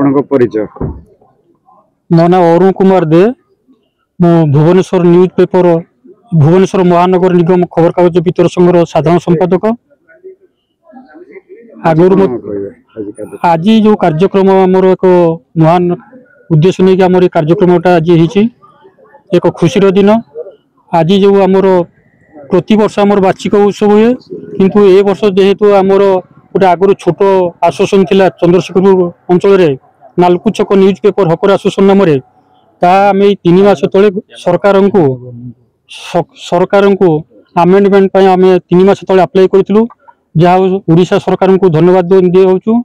आपन परिचय मो ना अरुण कुमार दे मो भुवनेश्वर न्यूज पेपर भुवनेश्वर महानगर निगम खबर कागज वितर संघर साधारण संपादक। आज जो कार्यक्रम आमर एक महान उद्देश्य नहीं आम कार्यक्रमटा आज एक खुशीर दिन। आज जो आमर प्रति वर्ष आमर वार्षिक उत्सव हुए किंतु ए वर्ष जेहेतु आमर गोटे आगुरी छोट आसोसन थिला चंद्रशेखरपुर अंचल नालकु छक न्यूज पेपर हकर आसोसन नाम आम 3 मास तले सरकार को आमेंडमेंट आम 3 मास तले अप्लाई करूँ जहाँ ओडिशा सरकार को धन्यवाद दिखाऊँ।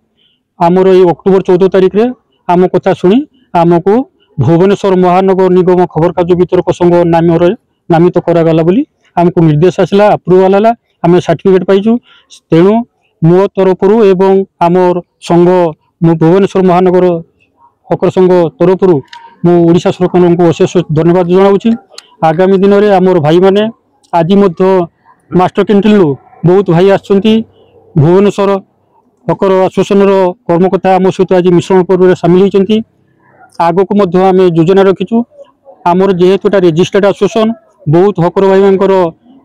आमर ये अक्टोबर 14 तारिख रे आम कथा शुणी आमको भुवनेश्वर महानगर निगम खबर कागज वितरक संघ नामित करागला बोली आमको निर्देश आसला अप्रूवाल है आम सर्टिफिकेट पाइचु। तेणु मो तरफ एवं आमर संघ भुवनेश्वर महानगर हकर संघ तरफ ओडिशा सरकार को अशेष धन्यवाद जनाऊँ। आगामी दिन में आमर भाई मैंने आज मास्टर कैंटीन बहुत भाई आसुँच भुवनेश्वर हकर आसोसन कर्मकर्ता आम सहित आज मिश्रण पर्व सामिल होती। आग को आम योजना रखीचु आमर जेहेतु रेजिस्टर्ड आसोसन बहुत हकर भाई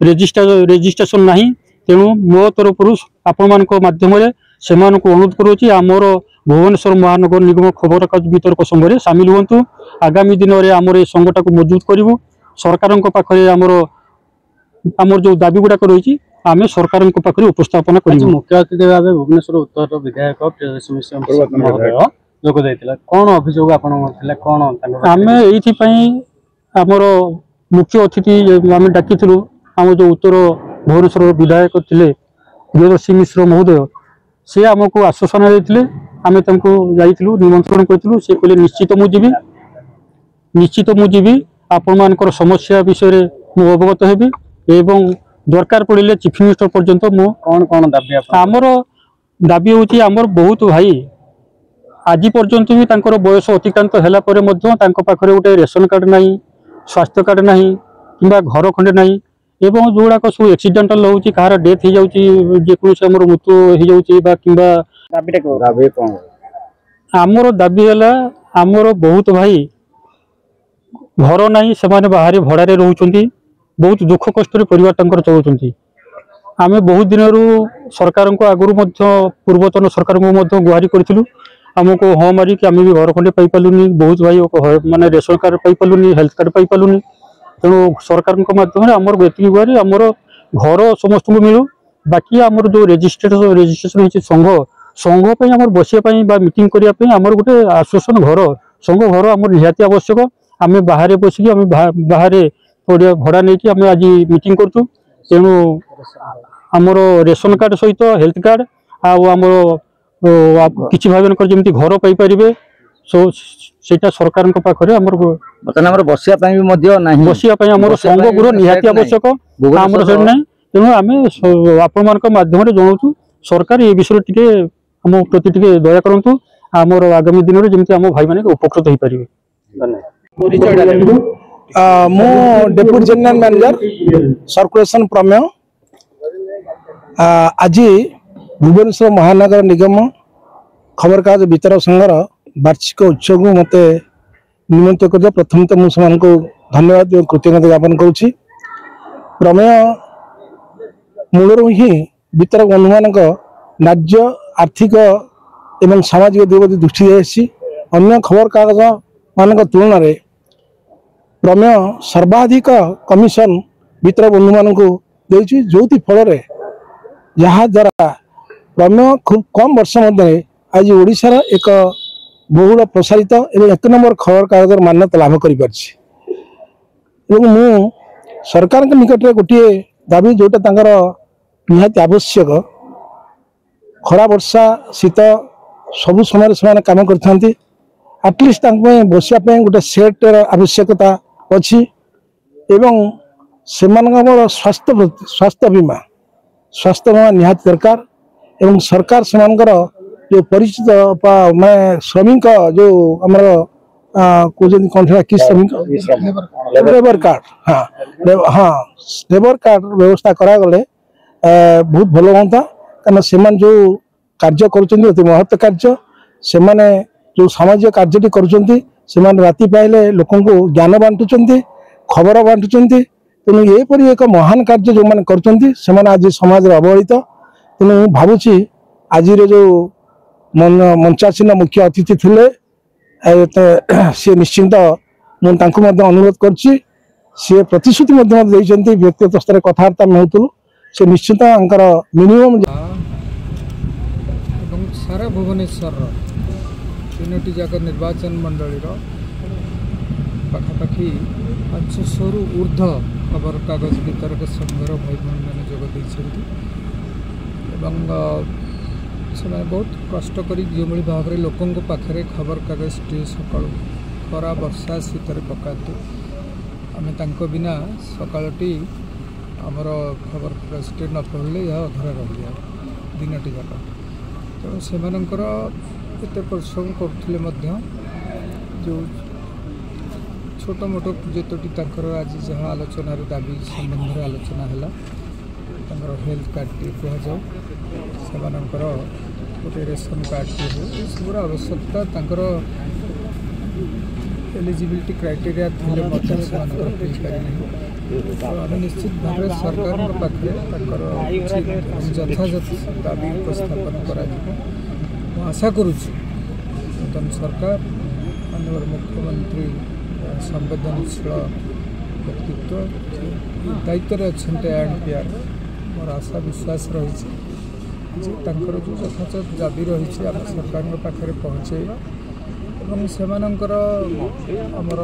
रेजिस्ट्रेशन ना तेणु मो तरफ आपण माध्यम से अनुरोध करुँच आमर भुवनेश्वर महानगर निगम खबर कागज वितरक संघ में सामिल हूँ। आगामी दिन में आमर ये संघटा को मजबूत करूँ सरकार पाखे आमर जो दाबी गुड़ाक रही आम सरकार पाखे उपस्थापन कर मुख्य अतिथि भाव भुवनेश्वर उत्तर विधायक कौन अभियोग आम आमर मुख्य अतिथि आम डाकी आम जो उत्तर भुवनेश्वर विधायक थे प्रियदर्शी मिश्र महोदय से आमको आश्वासन देते आम जाइलु निमंत्रण करूँ से कहले निश्चित मुझी आपण मान समस्या विषय में अवगत हेबी एवं दरकार पड़े चीफ मिनिस्टर पर्यंत मु कौन कौन दाबी आमर दाबी होची आमर बहुत भाई आज पर्यंत भी तांकर बयस अतिक्रांत है पाखे गोटे रेशन कार्ड ना स्वास्थ्य कार्ड ना कि घर खंडे ना एवं जो गुड़ाक सब एक्सीडेंटल होची कहार डेथ हो जाउची जेकोसी आमर मृत्यु हो जाउची बा किंबा दाबी कौन आमर दाबी है आमर बहुत भाई घर ना से बाहर भड़े रोचंती बहुत दुख कष्ट परिवार चलुँच। आम बहुत दिन सरकार को आगुरी पूर्वतन सरकार को गुहारी करूँ आमको हाँ मारिक आम भी घर खंडे पाइलुनि बहुत भाई माने रेशन कार्ड पाइलुनि हेल्थ कार्ड पाइलुनि तेणु सरकार माध्यम आमर ये गुहारी आमर घर समस्त को मिलू बाकी आमर जो रेजिस्ट्रेशन होती संघ आमर बसापी मीटिंग करने आमर गोटे आश्वासन घर संघ घर आमर निहाती आवश्यक आम बाहर बसिक आम बाहर भड़ा नहीं आम आज मीटिंग करूँ तेणु आमर रेशन कार्ड सहित हेल्थ कार्ड आमर किसी भाई जमी घर पाइपर सो सेटा सरकार पाखे आमर बसापी बसापी आमर संघ गृह निहाती आवश्यक आमर से ना तेणु आम आपण माध्यम जनाऊँ सरकार ये विषय टी आम प्रति टे दया करूँ आमर आगामी दिन में जमी आम भाई मैंने उपकृत हो पारे। मो डेप्यूटी जनरल मैनेजर सर्कुलेशन प्रमेय आज भुवनेश्वर महानगर निगम खबर कागज वितरक संघर वार्षिक उत्सव को मत निमंत्रण कर प्रथम तो मुझे धन्यवाद और कृतज्ञता ज्ञापन करुँची। प्रमेय मूलर ही वितरक बंधु मान न्याय्य आर्थिक एवं सामाजिक दिगप्रति दृष्टि दिखाई अन्य खबर कागज मान तुलन में प्रमेय सर्वाधिक कमिशन वितरक बंधु मान देती जो फल जहाँ द्वारा प्रमेय खूब कम वर्ष मध्य आज ओडिशार एक बहुल प्रसारित एवं 1 नंबर खबर कागज मान्यता लाभ कर सरकार के निकट में गोटे दाबी जोटा निहाती आवश्यक खरा वर्षा शीत सबु समय से काम करते आटलिस्ट बसापी गोटे सेट आवश्यकता अच्छी एवं से स्वास्थ्य बीमा निहाती दरकार एवं सरकार से जो परिचित मैं श्रमिक जो आमर कहते कौन था कि श्रमिक लेबर कार्ड हाँ लेबर कार्ड व्यवस्था करागले बहुत भल हाँ कहीं से जो कार्य कर महत्व कार्य से जो सामाजिक कार्यटी करुँच राति पाइले लोक ज्ञान बांटुंट खबर बांटुंट तेणु यहपरी एक महान कार्य जो मैंने कर आज समाज अवहेलित तेणु भावुची आज जो मंचासीन मुख्य अतिथि थे सी निश्चिंत मुझे अनुरोध कर प्रतिश्रुति व्यक्तिगत स्तर कथबार्ता में होतु से निश्चित मिनिमम सारा भुवनेश्वर 3टी जाक निर्वाचन मंडल पाखापाखि 500 रु ऊर्ध्व खबर कागज वितरक संघर भाई भाई मैंने जोग से बहुत कष्ट कर जो भाव में लोकों पाखे खबर कागज टी सका खरा वर्षा शीतर पकाते आम बिना सकाळटी आमर खबर कागज टी न पढ़ले यह अधरा रही जाए 3टी जाक तेणु से एत परिश्रम करुले जो छोट मोट जितोटी आज जहाँ आलोचना दाबी संबंध में आलोचना है हेल्थ कार्ड टी कहुँ से गोटे रेशन कार्ड टी हो सबूर आवश्यकता एलिजिबिलिटी क्राइटेरिया थे आम निश्चित भाव सरकार पाखे यथायथ दाबी उपस्थापन कर आशा करुच्ची नूतन सरकार माननीय मुख्यमंत्री संवेदनशील व्यक्तित्व दायित्व अच्छा ANPR मोर आशा विश्वास रही जो यथायथ दाबी रही आम सरकार पाखे पहुँचेगा एवं सेमानंकर आमर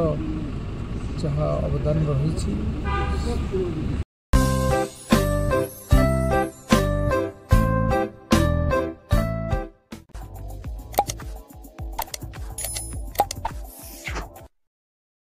जहाँ अवदान रही